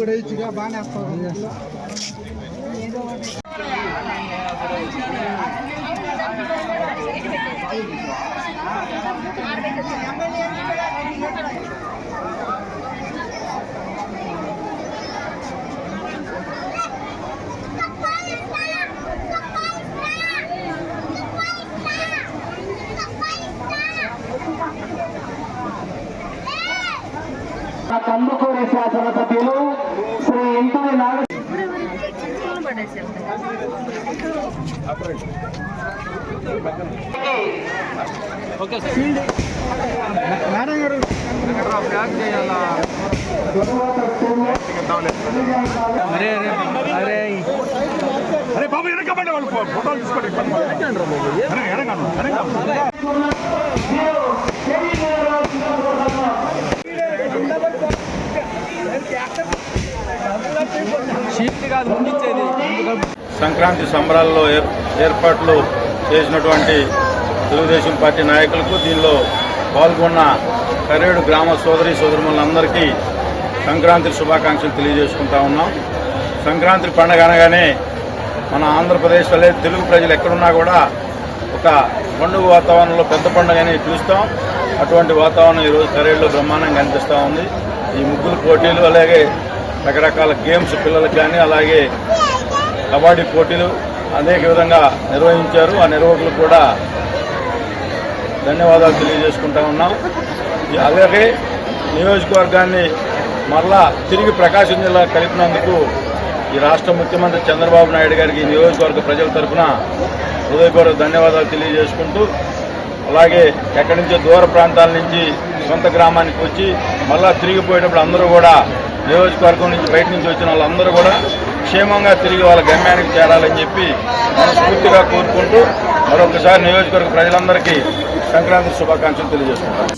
కూడా ఇచ్చిగా బాగానే వస్తావు. కందుకూరి శాసనసభ్యులు శ్రీ ఇంటూరి నాగ మేడం గారు అరే అరే బాబు వెనకబడి వాళ్ళు ఫోటోలు తీసుకోండి. సంక్రాంతి సంబరాల్లో ఏర్పాట్లు చేసినటువంటి తెలుగుదేశం పార్టీ నాయకులకు, దీనిలో పాల్గొన్న కరేడు గ్రామ సోదరి సోదరులందరికీ సంక్రాంతి శుభాకాంక్షలు తెలియజేసుకుంటా ఉన్నాం. సంక్రాంతి పండుగ అనగానే మన ఆంధ్రప్రదేశ్లో తెలుగు ప్రజలు ఎక్కడున్నా కూడా ఒక పండుగ వాతావరణంలో పెద్ద పండుగని చూస్తాం. అటువంటి వాతావరణం ఈరోజు కరేడులో బ్రహ్మాండంగా కనిపిస్తూ ఉంది. ఈ ముగ్గుల పోటీలు, అలాగే రకరకాల గేమ్స్ పిల్లలకు కానీ, అలాగే కబడ్డీ పోటీలు అనేక విధంగా నిర్వహించారు. ఆ నిర్వాహకులకు కూడా ధన్యవాదాలు తెలియజేసుకుంటా ఉన్నాం. అలాగే నియోజకవర్గాన్ని మరలా తిరిగి ప్రకాశం జిల్లా కలిపినందుకు ఈ రాష్ట్ర ముఖ్యమంత్రి చంద్రబాబు నాయుడు గారికి ఈ నియోజకవర్గ ప్రజల తరఫున హృదయపూర్వక ధన్యవాదాలు తెలియజేసుకుంటూ, అలాగే ఎక్కడి నుంచో దూర ప్రాంతాల నుంచి సొంత గ్రామానికి వచ్చి మళ్ళా తిరిగిపోయేటప్పుడు అందరూ కూడా నియోజకవర్గం నుంచి బయట నుంచి వచ్చిన వాళ్ళందరూ కూడా క్షేమంగా తిరిగి వాళ్ళ గమ్యానికి చేరాలని చెప్పి మనస్ఫూర్తిగా కోరుకుంటూ మరొకసారి నియోజకవర్గ ప్రజలందరికీ సంక్రాంతి శుభాకాంక్షలు తెలియజేసుకుంటాం.